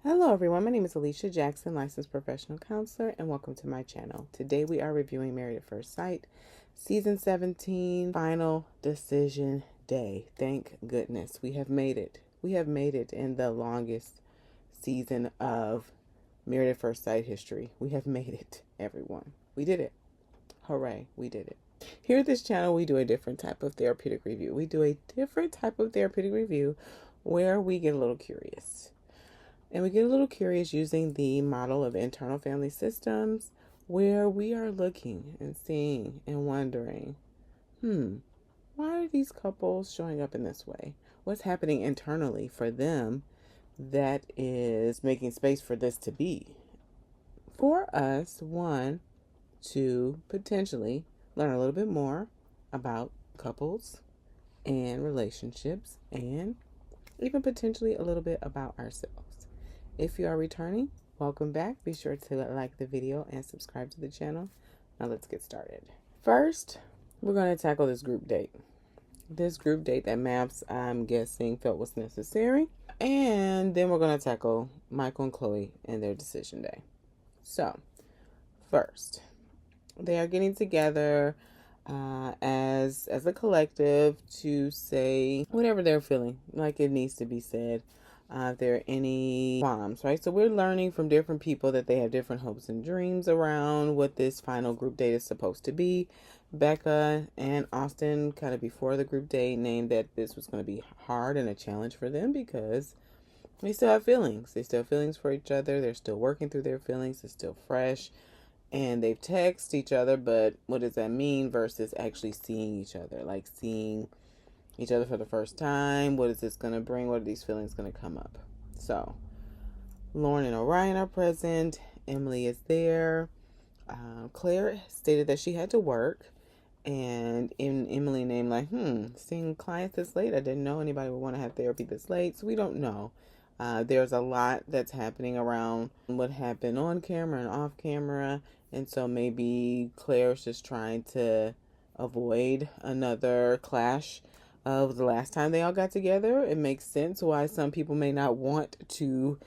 Hello everyone, my name is Alicia Jackson, licensed professional counselor, and welcome to my channel. Today we are reviewing Married at First Sight, Season 17, Final Decision Day. Thank goodness we have made it. We have made it in the longest season of Married at First Sight history. We have made it, everyone. We did it. Hooray, we did it. Here at this channel, we do a different type of therapeutic review. We do a different type of therapeutic review where we get a little curious. And we get a little curious using the model of internal family systems, where we are looking and seeing and wondering, why are these couples showing up in this way? What's happening internally for them that is making space for this to be? For us, one, to potentially learn a little bit more about couples and relationships, and even potentially a little bit about ourselves. If you are returning, welcome back. Be sure to like the video and subscribe to the channel. Now let's get started. First, we're going to tackle this group date. This group date that Maps, I'm guessing, felt was necessary. And then we're going to tackle Michael and Chloe and their decision day. So, first, they are getting together as a collective to say whatever they're feeling, like it needs to be said. If there are any qualms, right? So we're learning from different people that they have different hopes and dreams around what this final group date is supposed to be. Becca and Austin, kind of before the group date, named that this was going to be hard and a challenge for them because they still have feelings. They still have feelings for each other. They're still working through their feelings. It's still fresh. And they've texted each other, but what does that mean versus actually seeing each other? Like seeing each other for the first time. What is this going to bring? What are these feelings going to come up? So, Lauren and Orion are present. Emily is there. Claire stated that she had to work. And Emily named like, seeing clients this late. I didn't know anybody would want to have therapy this late. So we don't know. There's a lot that's happening around what happened on camera and off camera. And so maybe Claire's just trying to avoid another clash of the last time they all got together. It makes sense why some people may not want to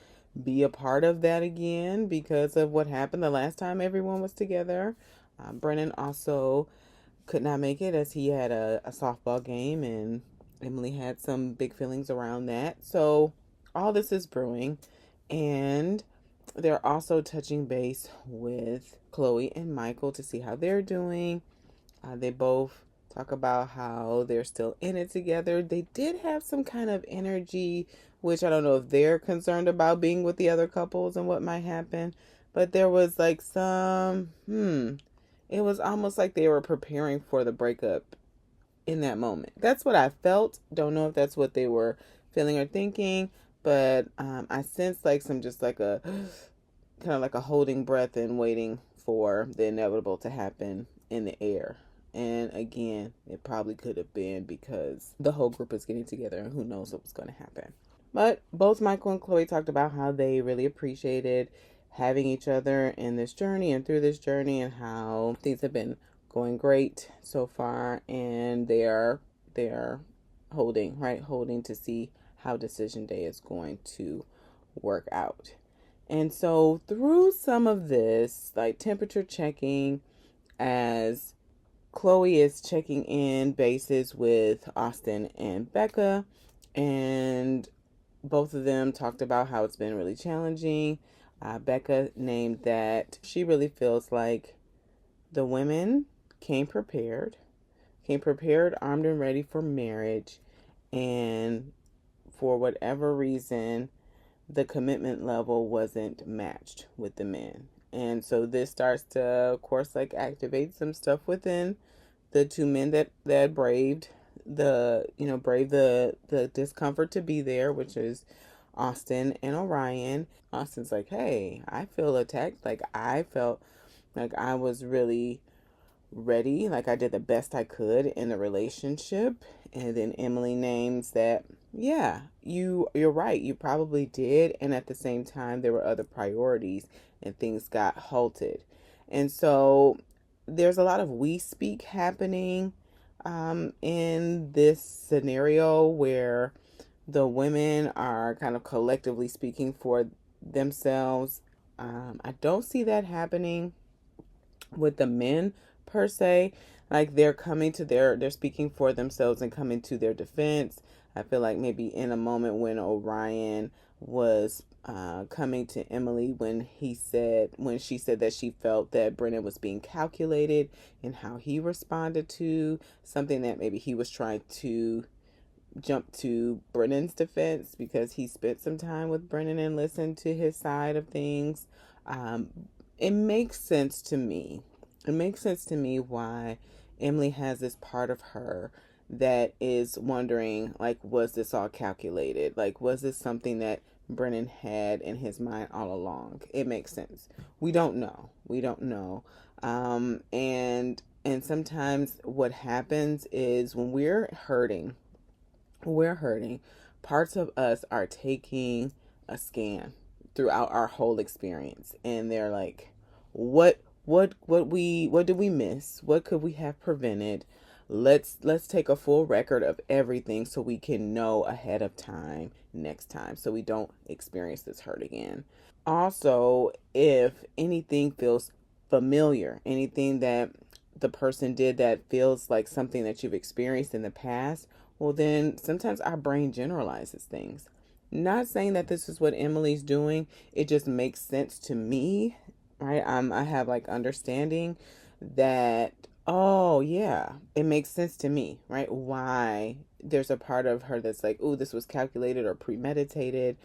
be a part of that again because of what happened the last time everyone was together. Brennan also could not make it as he had a softball game, and Emily had some big feelings around that. So all this is brewing, and they're also touching base with Chloe and Michael to see how they're doing. They both talk about how they're still in it together. They did have some kind of energy, which I don't know if they're concerned about being with the other couples and what might happen, but there was like some, it was almost like they were preparing for the breakup in that moment. That's what I felt. Don't know if that's what they were feeling or thinking, but I sensed like some just like a kind of like a holding breath and waiting for the inevitable to happen in the air. And again, it probably could have been because the whole group is getting together and who knows what was going to happen. But both Michael and Chloe talked about how they really appreciated having each other in this journey and through this journey, and how things have been going great so far, and they are holding to see how decision day is going to work out. And so through some of this, like temperature checking, as Chloe is checking in bases with Austin and Becca, and both of them talked about how it's been really challenging. Becca named that she really feels like the women came prepared, armed and ready for marriage, and for whatever reason, the commitment level wasn't matched with the men. And so this starts to, of course, like activate some stuff within the two men that braved the discomfort to be there, which is Austin and Orion. Austin's like, hey, I feel attacked. Like I felt like I was really ready, like I did the best I could in the relationship. And then Emily names that, yeah, you're right, you probably did, and at the same time there were other priorities and things got halted. And so there's a lot of we speak happening in this scenario where the women are kind of collectively speaking for themselves. I don't see that happening with the men per se. Like they're speaking for themselves and coming to their defense. I feel like maybe in a moment when Orion was coming to Emily when she said that she felt that Brennan was being calculated and how he responded to something, that maybe he was trying to jump to Brennan's defense because he spent some time with Brennan and listened to his side of things. Um, it makes sense to me. It makes sense to me why Emily has this part of her that is wondering, like, was this all calculated? Like, was this something that Brennan had in his mind all along? It makes sense. We don't know. We don't know. And sometimes what happens is when we're hurting, parts of us are taking a scan throughout our whole experience, and they're like, what did we miss? What could we have prevented? Let's take a full record of everything so we can know ahead of time next time, so we don't experience this hurt again. Also, if anything feels familiar, anything that the person did that feels like something that you've experienced in the past, well, then sometimes our brain generalizes things. Not saying that this is what Emily's doing, it just makes sense to me, right? I have like understanding that, oh, yeah, it makes sense to me, right? Why there's a part of her that's like, oh, this was calculated or premeditated.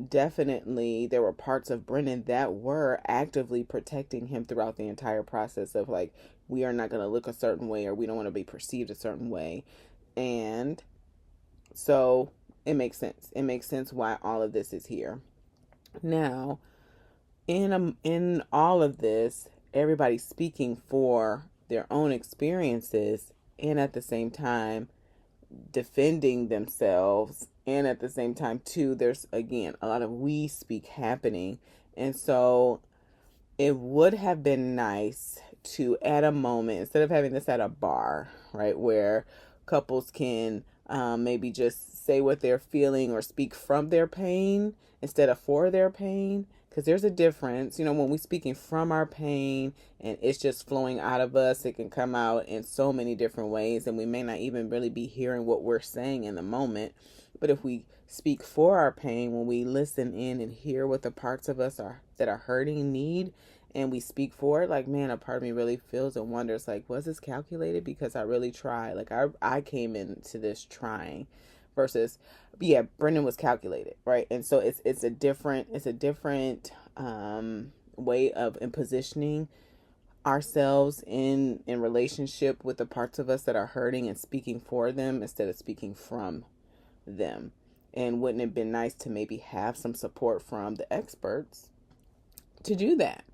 Definitely there were parts of Brennan that were actively protecting him throughout the entire process of like, we are not going to look a certain way, or we don't want to be perceived a certain way. And so it makes sense. It makes sense why all of this is here. Now, in all of this, everybody's speaking for their own experiences, and at the same time defending themselves, and at the same time too there's again a lot of we speak happening. And so it would have been nice to, at a moment, instead of having this at a bar, right, where couples can maybe just say what they're feeling or speak from their pain instead of for their pain. Because there's a difference, when we're speaking from our pain and it's just flowing out of us, it can come out in so many different ways, and we may not even really be hearing what we're saying in the moment. But if we speak for our pain, when we listen in and hear what the parts of us are that are hurting need, and we speak for it, like, man, a part of me really feels and wonders, like, was this calculated? Because I really tried. Like, I came into this trying, versus, yeah, Brendan was calculated, right? And so it's a different way of in positioning ourselves in relationship with the parts of us that are hurting, and speaking for them instead of speaking from them. And wouldn't it have been nice to maybe have some support from the experts to do that?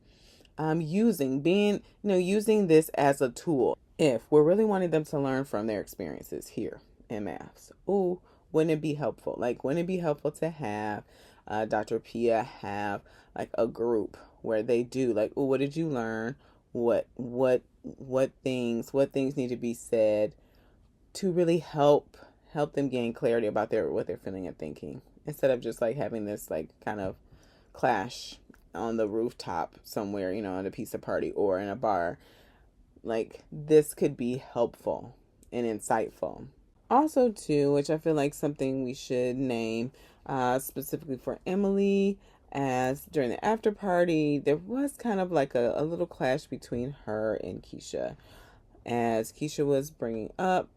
Using this as a tool. If we're really wanting them to learn from their experiences here in maths, ooh, wouldn't it be helpful? Like, wouldn't it be helpful to have Dr. Pia have like a group where they do like, oh, what did you learn? What things need to be said to really help them gain clarity about what they're feeling and thinking, instead of just like having this like kind of clash on the rooftop somewhere, at a pizza party or in a bar. Like, this could be helpful and insightful. Also, too, which I feel like something we should name specifically for Emily, as during the after party, there was kind of like a little clash between her and Keisha, as Keisha was bringing up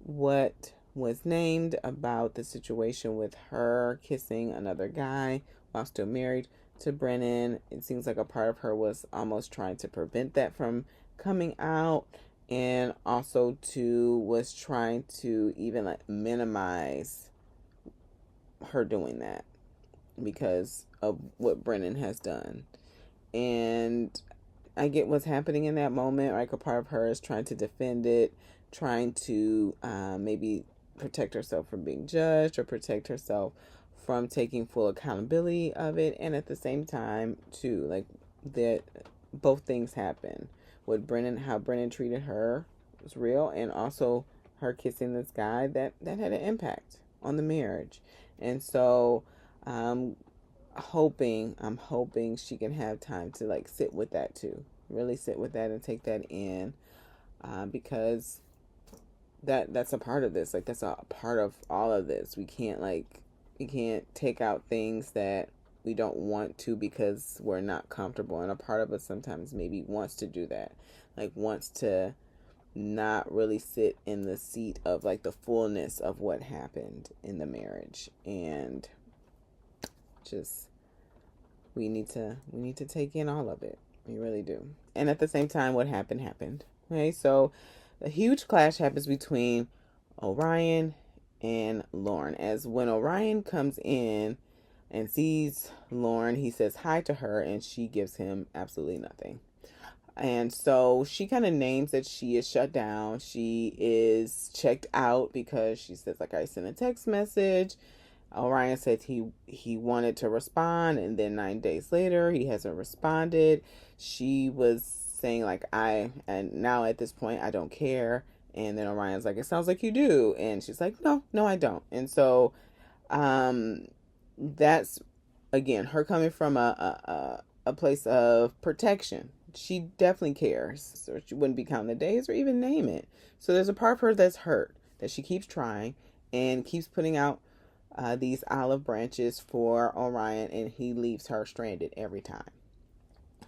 what was named about the situation with her kissing another guy while still married to Brennan. It seems like a part of her was almost trying to prevent that from coming out, and also too was trying to even like minimize her doing that because of what Brennan has done. And I get what's happening in that moment. Like, a part of her is trying to defend it, trying to maybe protect herself from being judged, or protect herself from taking full accountability of it. And at the same time, too, like, that both things happen. How Brennan treated her was real, and also her kissing this guy that had an impact on the marriage. And so, I'm hoping she can have time to like sit with that too, really sit with that and take that in, because that's a part of this. Like that's a part of all of this. We can't take out things that we don't want to because we're not comfortable. And a part of us sometimes maybe wants to do that, like wants to not really sit in the seat of like the fullness of what happened in the marriage. And just we need to take in all of it. We really do. And at the same time, what happened happened. Okay, so a huge clash happens between Orion and Lauren. As when Orion comes in and sees Lauren, he says hi to her, and she gives him absolutely nothing. And so she kind of names that she is shut down. She is checked out because she says, like, I sent a text message. Orion said he wanted to respond, and then 9 days later he hasn't responded. She was saying like, and now at this point I don't care. And then Orion's like, it sounds like you do. And she's like, no, I don't. And so that's again her coming from a place of protection. She definitely cares, or she wouldn't be counting the days or even name it. So there's a part of her that's hurt, that she keeps trying and keeps putting out these olive branches for Orion, and he leaves her stranded every time.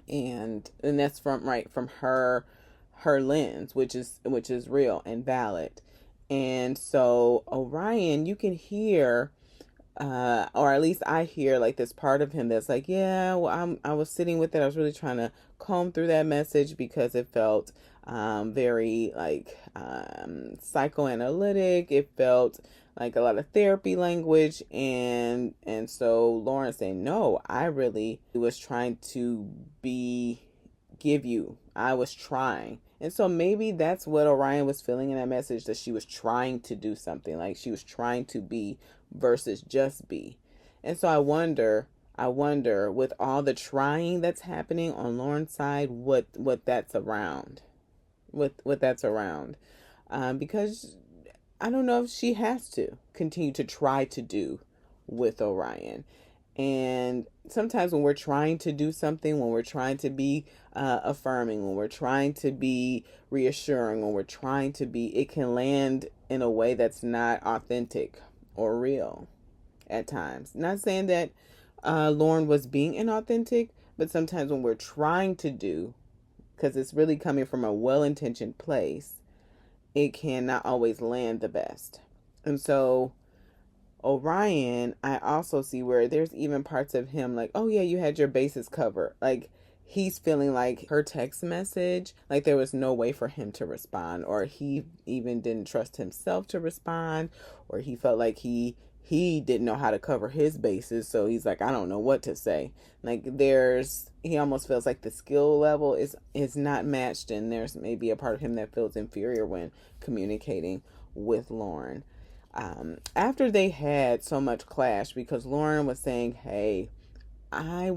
And that's from her lens, which is real and valid. And so Orion, you can hear, or at least I hear like this part of him that's like, yeah, well, I was sitting with it. I was really trying to comb through that message because it felt very like psychoanalytic. It felt like a lot of therapy language, and so Lauren saying, no, I really was trying to be give you. I was trying. And so maybe that's what Orion was feeling in that message, that she was trying to do something, like she was trying to be versus just be. And so I wonder with all the trying that's happening on Lauren's side, what that's around. What that's around. Because I don't know if she has to continue to try to do with Orion. And sometimes when we're trying to do something, when we're trying to be affirming, when we're trying to be reassuring, when we're trying to be, it can land in a way that's not authentic or real at times. Not saying that Lauren was being inauthentic, but sometimes when we're trying to do, because it's really coming from a well-intentioned place, it cannot always land the best. And so Orion, I also see where there's even parts of him like, oh yeah, you had your bases covered. Like he's feeling like her text message, like there was no way for him to respond, or he even didn't trust himself to respond, or he felt like he didn't know how to cover his bases, so he's like, I don't know what to say. Like he almost feels like the skill level is not matched, and there's maybe a part of him that feels inferior when communicating with Lauren. After they had so much clash, because Lauren was saying, hey, I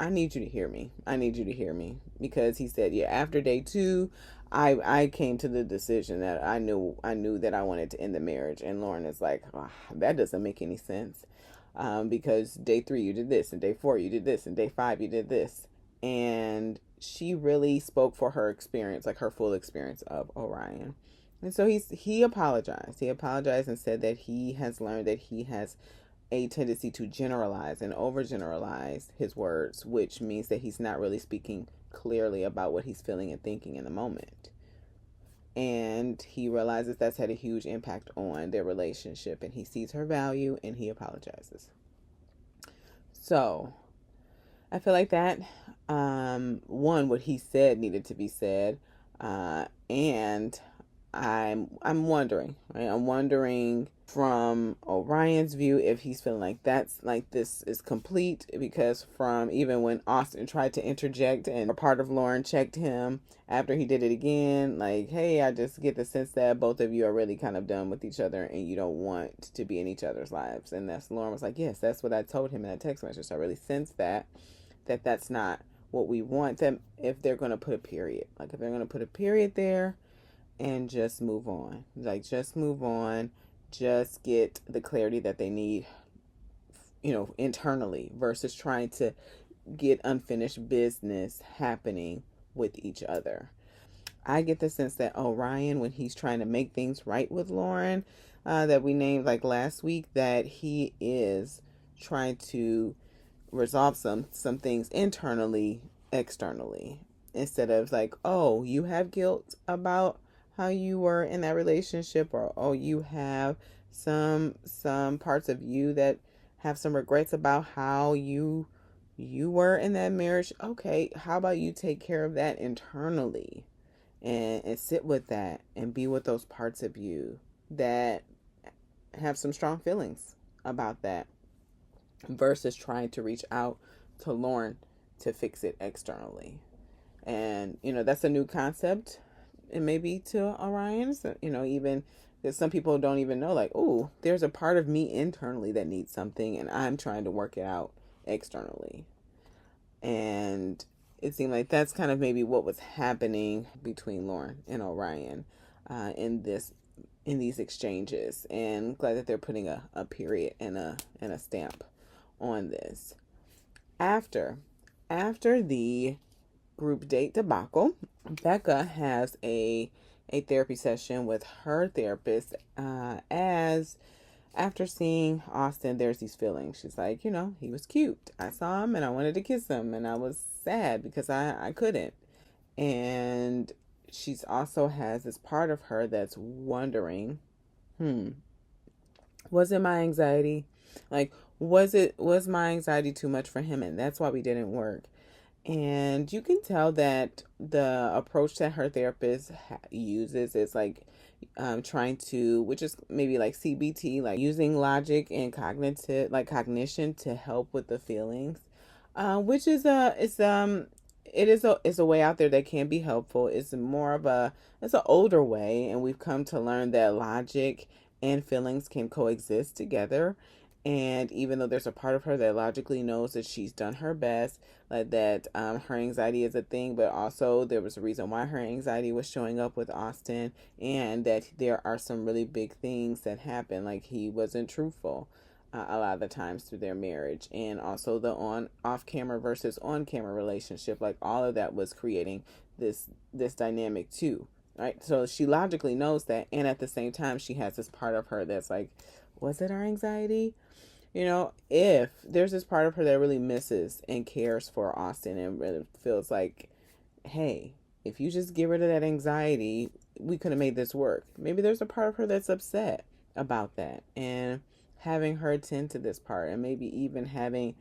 need you to hear me. I need you to hear me. Because he said, yeah, after day 2, I came to the decision that I knew that I wanted to end the marriage. And Lauren is like, oh, that doesn't make any sense. Because day 3 you did this, and day 4 you did this, and day 5 you did this. And she really spoke for her experience, like her full experience of Orion. And so he apologized. He apologized and said that he has learned that he has a tendency to generalize and overgeneralize his words, which means that he's not really speaking clearly about what he's feeling and thinking in the moment. And he realizes that's had a huge impact on their relationship, and he sees her value and he apologizes. So I feel like that, one, what he said needed to be said, and I'm wondering, right? I'm wondering from Orion's view if he's feeling like that's like this is complete, because from even when Austin tried to interject and a part of Lauren checked him after he did it again, like, hey, I just get the sense that both of you are really kind of done with each other and you don't want to be in each other's lives. And that's Lauren was like, yes, that's what I told him in that text message. So I really sense that's not what we want. Them if they're going to put a period, like if they're going to put a period there and just move on, like just move on, just get the clarity that they need internally versus trying to get unfinished business happening with each other. I get the sense that Orion, when he's trying to make things right with Lauren, that we named like last week, that he is trying to resolve some things internally, externally, instead of like, oh, you have guilt about how you were in that relationship, or oh, you have some parts of you that have some regrets about how you were in that marriage. Okay, how about you take care of that internally, and sit with that and be with those parts of you that have some strong feelings about that, versus trying to reach out to Lauren to fix it externally. And that's a new concept, and maybe to Orion. So, even that some people don't even know, like, oh, there's a part of me internally that needs something, and I'm trying to work it out externally. And it seemed like that's kind of maybe what was happening between Lauren and Orion, in these exchanges. And glad that they're putting a period and a stamp on this. After the group date debacle, Becca has a therapy session with her therapist, as after seeing Austin, there's these feelings. She's like, he was cute. I saw him and I wanted to kiss him, and I was sad because I couldn't. And she's also has this part of her that's wondering, was it my anxiety? Like, was my anxiety too much for him, and that's why we didn't work? And you can tell that the approach that her therapist uses is like, trying to, which is maybe like CBT, like using logic and cognition to help with the feelings, which is it's a way out there that can be helpful. It's an older way, and we've come to learn that logic and feelings can coexist together. And even though there's a part of her that logically knows that she's done her best, like that, her anxiety is a thing, but also there was a reason why her anxiety was showing up with Austin, and that there are some really big things that happen, like he wasn't truthful, a lot of the times through their marriage, and also the off camera versus on camera relationship, like all of that was creating this dynamic too, right? So she logically knows that, and at the same time she has this part of her that's like, was it our anxiety? If there's this part of her that really misses and cares for Austin, and really feels like, hey, if you just get rid of that anxiety, we could have made this work. Maybe there's a part of her that's upset about that, and having her attend to this part, and maybe even having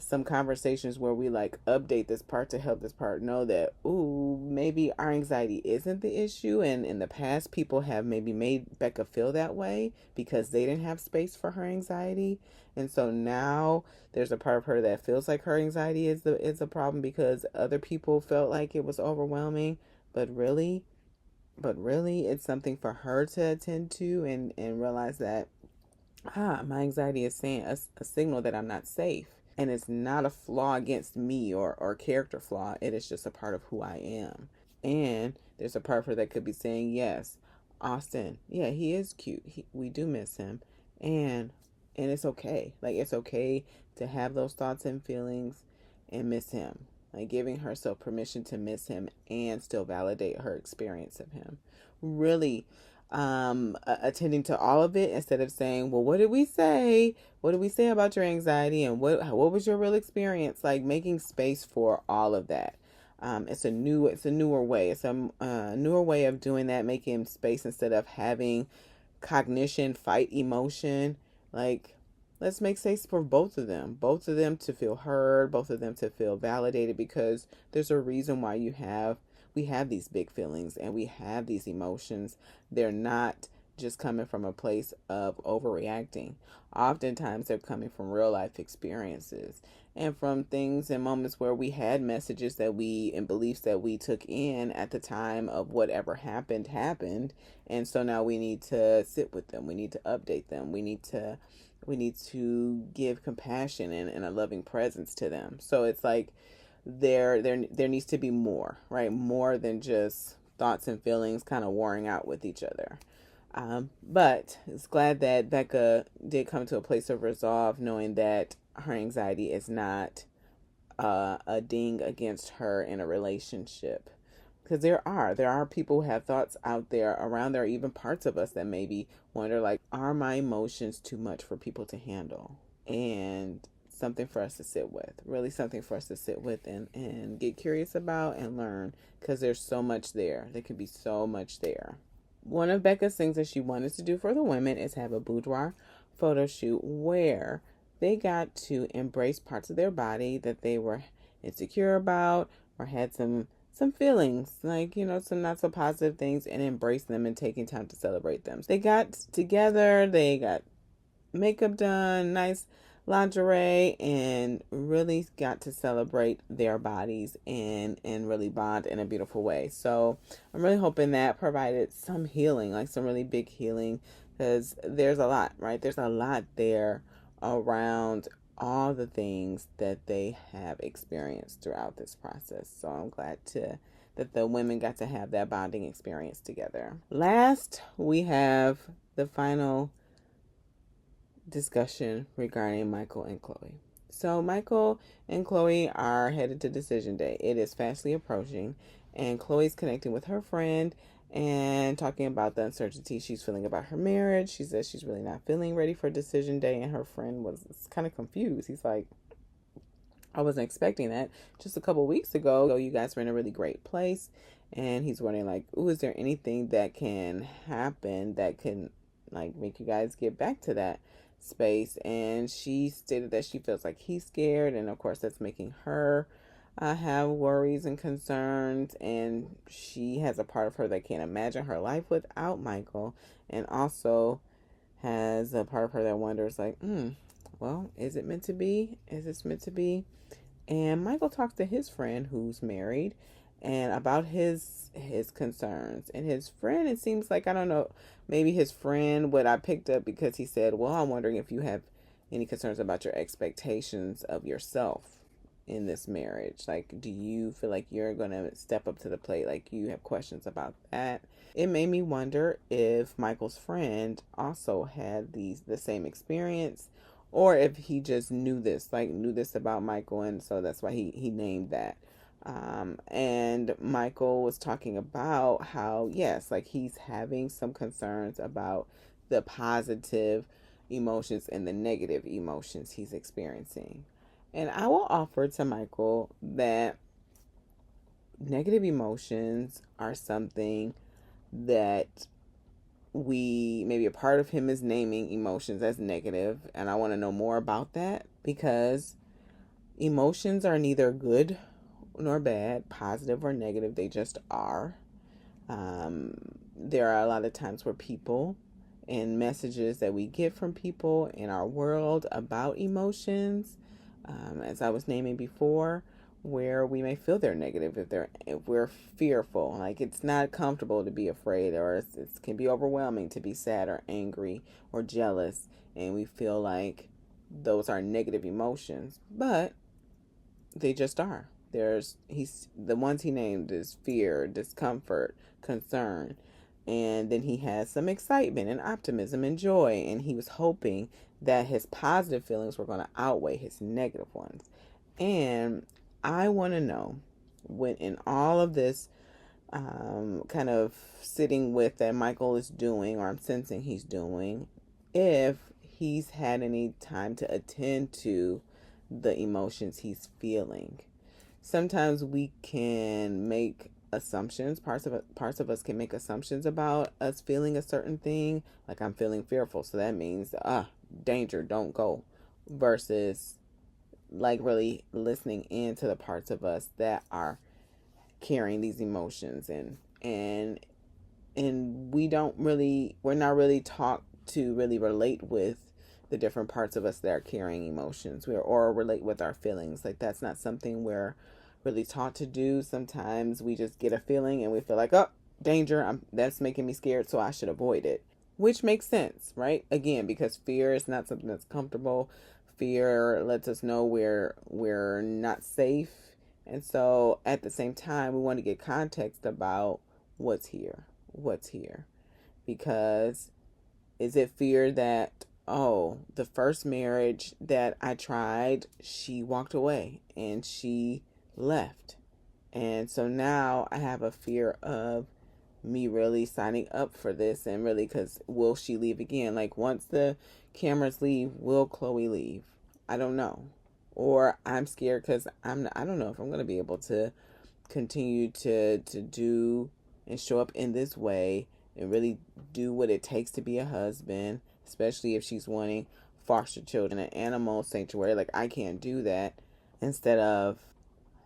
some conversations where we like update this part to help this part know that, ooh, maybe our anxiety isn't the issue. And in the past, people have maybe made Becca feel that way because they didn't have space for her anxiety. And so now there's a part of her that feels like her anxiety is the problem because other people felt like it was overwhelming. But really, it's something for her to attend to, and realize that, my anxiety is saying a signal that I'm not safe. And it's not a flaw against me, or character flaw. It is just a part of who I am. And there's a part of her that could be saying, yes, Austin, yeah, he is cute. We do miss him. And it's okay. Like, it's okay to have those thoughts and feelings and miss him. Like, giving herself permission to miss him and still validate her experience of him. Really, attending to all of it, instead of saying, well, what did we say about your anxiety, and what was your real experience? Like, making space for all of that. It's a newer way. It's a newer way of doing that, making space instead of having cognition fight emotion. Like, let's make space for both of them to feel heard, both of them to feel validated, because there's a reason why we have these big feelings and we have these emotions. They're not just coming from a place of overreacting. Oftentimes they're coming from real life experiences, and from things and moments where we had messages and beliefs that we took in at the time of whatever happened. And so now we need to sit with them. We need to update them. We need to give compassion and a loving presence to them. So it's like, there needs to be more, right? More than just thoughts and feelings kind of warring out with each other. But it's glad that Becca did come to a place of resolve, knowing that her anxiety is not a ding against her in a relationship. Because there are people who have thoughts out there around. There are even parts of us that maybe wonder, like, are my emotions too much for people to handle? And something for us to sit with, really something for us to sit with and get curious about and learn, because there's so much there. There can be so much there. One of Becca's things that she wanted to do for the women is have a boudoir photo shoot where they got to embrace parts of their body that they were insecure about or had some feelings, like, some not so positive things, and embrace them and taking time to celebrate them. They got together, they got makeup done, nice lingerie, and really got to celebrate their bodies and really bond in a beautiful way. So I'm really hoping that provided some healing, like some really big healing, because there's a lot, right? There's a lot there around all the things that they have experienced throughout this process. So I'm glad that the women got to have that bonding experience together. Last, we have the final discussion regarding Michael and Chloe. So Michael and Chloe are headed to decision day. It is fastly approaching, and Chloe's connecting with her friend and talking about the uncertainty she's feeling about her marriage. She says she's really not feeling ready for decision day, and her friend was kind of confused. He's like, I wasn't expecting that. Just a couple weeks ago, you guys were in a really great place. And he's wondering, like, ooh, is there anything that can happen that can, like, make you guys get back to that space? And she stated that she feels like he's scared. And, of course, that's making her have worries and concerns. And she has a part of her that can't imagine her life without Michael. And also has a part of her that wonders, like, well, is it meant to be? Is this meant to be? And Michael talks to his friend who's married and about his concerns. And his friend, it seems like, I don't know, maybe his friend, what I picked up, because he said, well, I'm wondering if you have any concerns about your expectations of yourself in this marriage. Like, do you feel like you're going to step up to the plate? Like, you have questions about that. It made me wonder if Michael's friend also had the same experience, or if he just knew this about Michael, and so that's why he named that. And Michael was talking about how, yes, like, he's having some concerns about the positive emotions and the negative emotions he's experiencing. And I will offer to Michael that negative emotions are something that maybe a part of him is naming emotions as negative, and I want to know more about that, because emotions are neither good nor bad, positive or negative. They just are. There are a lot of times where people and messages that we get from people in our world about emotions, as I was naming before, where we may feel they're negative if we're fearful. Like, it's not comfortable to be afraid, or it can be overwhelming to be sad or angry or jealous, and we feel like those are negative emotions, but they just are. The ones he named is fear, discomfort, concern, and then he has some excitement and optimism and joy, and he was hoping that his positive feelings were going to outweigh his negative ones. And I want to know, when in all of this kind of sitting with that Michael is doing, or I'm sensing he's doing, if he's had any time to attend to the emotions he's feeling. Sometimes we can make assumptions. Parts of us can make assumptions about us feeling a certain thing. Like, I'm feeling fearful, so that means danger, don't go. Versus, like, really listening into the parts of us that are carrying these emotions, and we're not really taught to really relate with the different parts of us that are carrying emotions, or relate with our feelings. Like, that's not something we're really taught to do. Sometimes we just get a feeling and we feel like, oh, danger, that's making me scared, so I should avoid it, which makes sense, right? Again, because fear is not something that's comfortable. Fear lets us know we're not safe. And so at the same time, we want to get context about what's here. because is it fear that, oh, the first marriage that I tried, she walked away and she left. And so now I have a fear of me really signing up for this, and really, because will she leave again? Like, once the cameras leave, will Chloe leave? I don't know. Or I'm scared because I don't know if I'm going to be able to continue to do and show up in this way and really do what it takes to be a husband, especially if she's wanting foster children, an animal sanctuary. Like, I can't do that. Instead of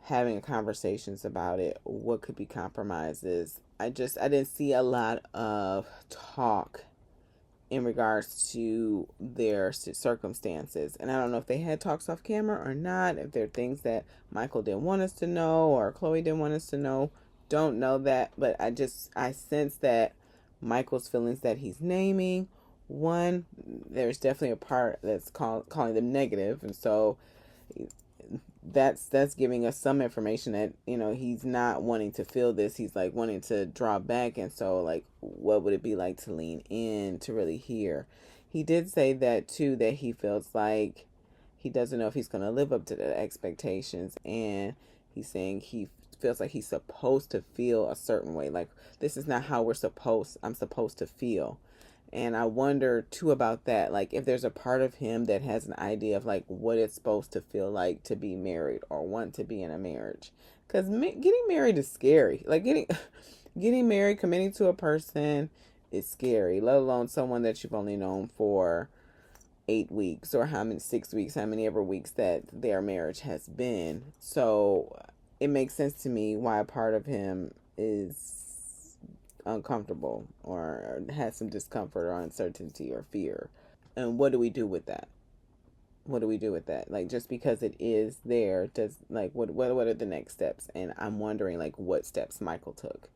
having conversations about it, what could be compromises? I didn't see a lot of talk in regards to their circumstances, and I don't know if they had talks off camera or not, if there are things that Michael didn't want us to know or Chloe didn't want us to know. Don't know that, but I sense that Michael's feelings that he's naming, one, there's definitely a part that's calling them negative, and so that's giving us some information that, he's not wanting to feel this. He's like wanting to draw back. And so, like, what would it be like to lean in to really hear? He did say that too, that he feels like he doesn't know if he's going to live up to the expectations. And he's saying he feels like he's supposed to feel a certain way. Like, this is not how I'm supposed to feel. And I wonder too about that, like, if there's a part of him that has an idea of like what it's supposed to feel like to be married or want to be in a marriage. Because getting married is scary. Like, getting married, committing to a person is scary, let alone someone that you've only known for 8 weeks or 6 weeks, how many ever weeks that their marriage has been. So it makes sense to me why a part of him is uncomfortable or has some discomfort or uncertainty or fear. And what do we do with that? What do we do with that? Like, just because it is there, does, like, what are the next steps? And I'm wondering, like, what steps Michael took,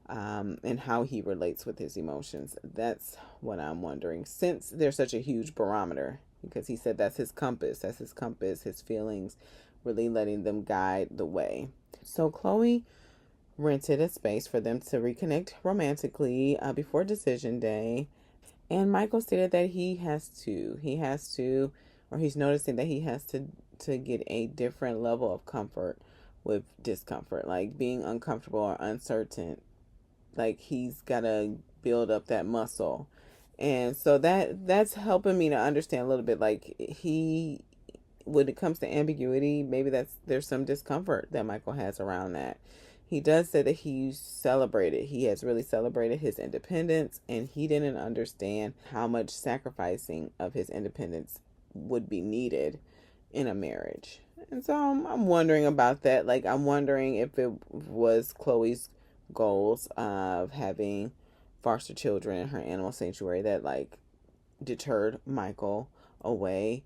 and how he relates with his emotions. That's what I'm wondering, since there's such a huge barometer, because he said that's his compass, his feelings, really letting them guide the way. So Chloe rented a space for them to reconnect romantically before decision day. And Michael stated that he's noticing that he has to get a different level of comfort with discomfort, like being uncomfortable or uncertain. Like, he's got to build up that muscle. And so that's helping me to understand a little bit, like, when it comes to ambiguity, maybe there's some discomfort that Michael has around that. He does say that he has really celebrated his independence, and he didn't understand how much sacrificing of his independence would be needed in a marriage. And so I'm wondering about that. Like, I'm wondering if it was Chloe's goals of having foster children in her animal sanctuary that, like, deterred Michael away.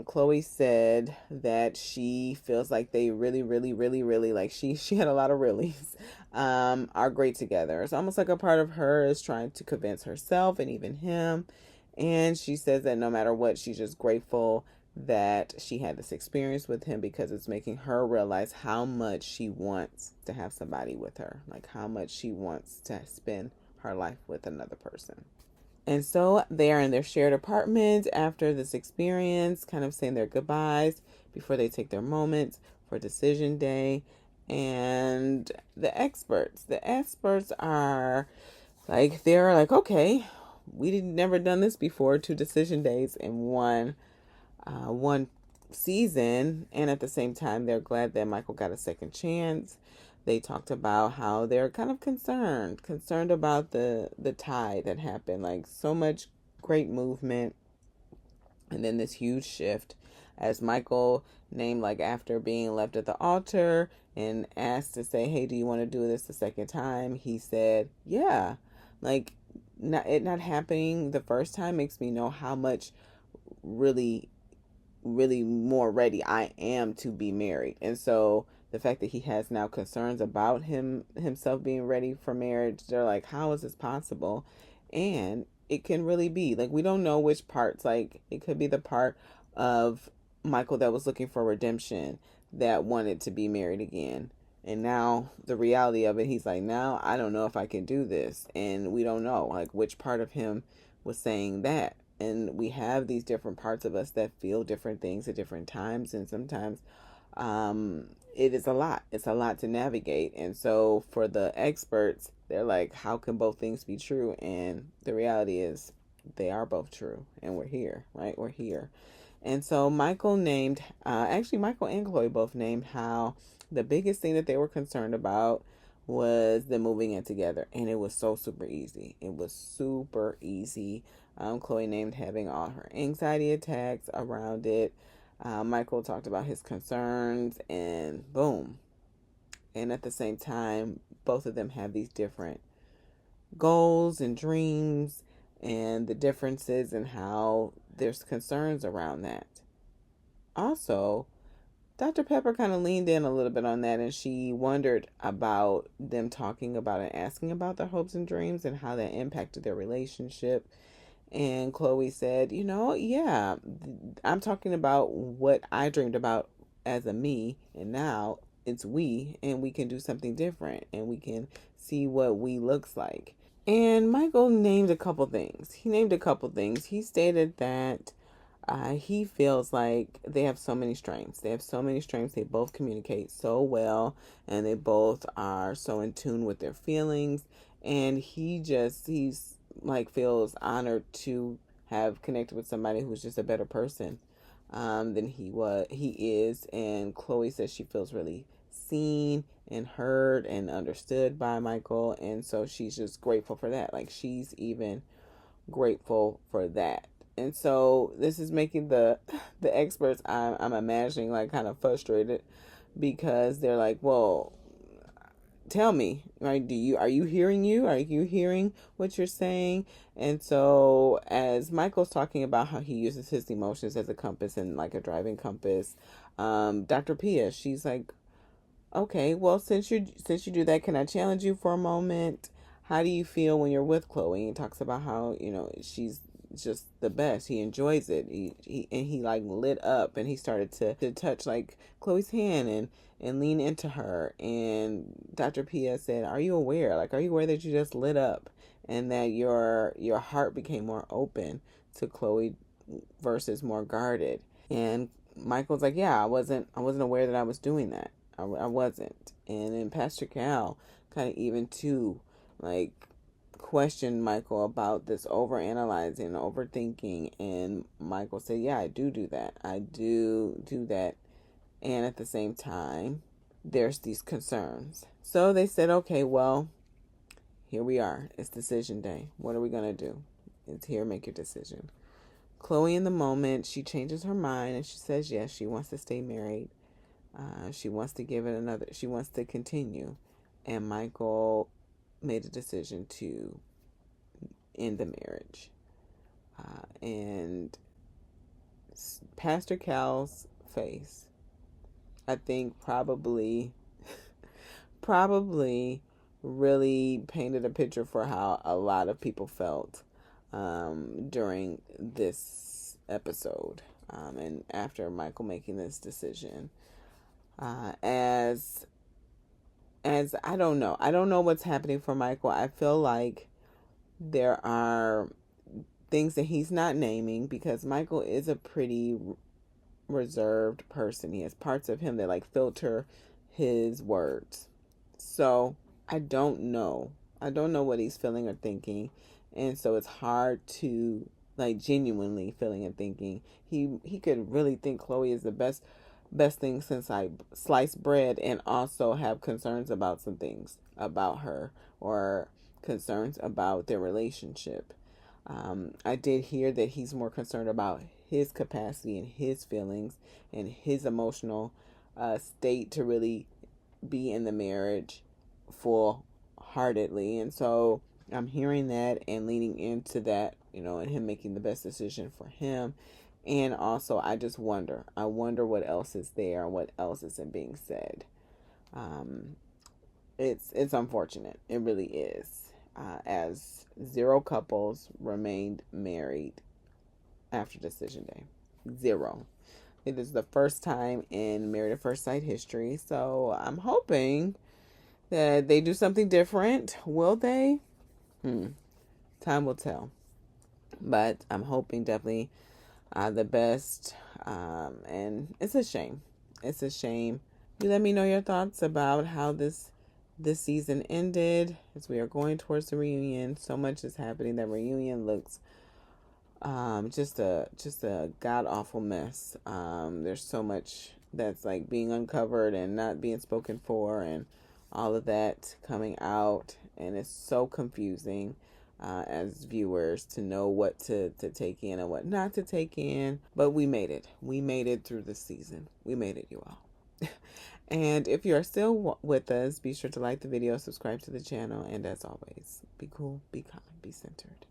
Chloe said that she feels like they really, really, really, really, like, she had a lot of reallys, are great together. It's almost like a part of her is trying to convince herself and even him. And she says that no matter what, she's just grateful that she had this experience with him, because it's making her realize how much she wants to have somebody with her, like how much she wants to spend her life with another person. And so they are in their shared apartment after this experience, kind of saying their goodbyes before they take their moments for decision day. And the experts are like, they're like, okay, we never done this before, 2 decision days in one season. And at the same time, they're glad that Michael got a second chance. They talked about how they're kind of concerned about the tide that happened, like so much great movement, and then this huge shift as Michael named, like, after being left at the altar and asked to say, hey, do you want to do this the second time? He said, yeah. Like, not happening the first time makes me know how much really, really more ready I am to be married. And so the fact that he has now concerns about himself being ready for marriage, they're like, how is this possible? And it can really be, like, we don't know which parts. Like, it could be the part of Michael that was looking for redemption, that wanted to be married again. And now the reality of it, he's like, now I don't know if I can do this. And we don't know like which part of him was saying that. And we have these different parts of us that feel different things at different times. And sometimes it is a lot. It's a lot to navigate. And so for the experts, they're like, how can both things be true? And the reality is they are both true. And we're here, right? We're here. And so Michael named, actually, Michael and Chloe both named how the biggest thing that they were concerned about was them moving in together. And it was so super easy. It was super easy. Chloe named having all her anxiety attacks around it. Michael talked about his concerns, and boom. And at the same time, both of them have these different goals and dreams, and the differences and how there's concerns around that. Also, Dr. Pepper kind of leaned in a little bit on that, and she wondered about them talking about and asking about their hopes and dreams and how that impacted their relationship. And Chloe said, yeah, I'm talking about what I dreamed about as a me, and now it's we, and we can do something different, and we can see what we looks like. And Michael named a couple things. He stated that he feels like they have so many strengths. They both communicate so well, and they both are so in tune with their feelings. And he's like feels honored to have connected with somebody who's just a better person than he is. And Chloe says she feels really seen and heard and understood by Michael, and so she's just grateful for that. Like, she's even grateful for that. And so this is making the experts, I'm imagining, like kind of frustrated, because they're like, well, tell me, right? Are you hearing what you're saying? And so as Michael's talking about how he uses his emotions as a compass and like a driving compass, Dr. Pia, she's like, okay, well, since you do that, can I challenge you for a moment? How do you feel when you're with Chloe? And he talks about how, she's just the best. He enjoys it. He like lit up, and he started to touch like Chloe's hand and lean into her. And Dr. Pia said, are you aware that you just lit up, and that your heart became more open to Chloe versus more guarded? And Michael's like, yeah, I wasn't aware that I was doing that. I wasn't. And then Pastor Cal kind of even too, like, questioned Michael about this overanalyzing, overthinking. And Michael said, yeah, I do that. I do that. And at the same time, there's these concerns. So they said, okay, well, here we are. It's decision day. What are we going to do? It's here. Make your decision. Chloe, in the moment, she changes her mind and she says yes, she wants to stay married. She wants to she wants to continue. And Michael made a decision to end the marriage. And Pastor Cal's face, I think probably really painted a picture for how a lot of people felt during this episode, and after Michael making this decision. As I don't know what's happening for Michael. I feel like there are things that he's not naming, because Michael is a pretty reserved person. He has parts of him that like filter his words. So I don't know what he's feeling or thinking, and so it's hard to like genuinely feeling and thinking. He could really think Chloe is the best thing since I sliced bread, and also have concerns about some things about her, or concerns about their relationship. I did hear that he's more concerned about his capacity and his feelings and his emotional state to really be in the marriage full heartedly. And so I'm hearing that and leaning into that, and him making the best decision for him. And also, I wonder what else is there and what else isn't being said. It's unfortunate. It really is. As 0 couples remained married after decision day. 0. It is the first time in Married at First Sight history. So I'm hoping that they do something different. Will they? Time will tell. But I'm hoping definitely the best. And it's a shame. It's a shame. You let me know your thoughts about how this season ended as we are going towards the reunion. So much is happening. That reunion looks just a god awful mess. There's so much that's like being uncovered and not being spoken for, and all of that coming out, and it's so confusing as viewers to know what to take in and what not to take in. But we made it. We made it through the season. We made it, you all. And if you are still with us, be sure to like the video, subscribe to the channel, and as always, be cool, be kind, be centered.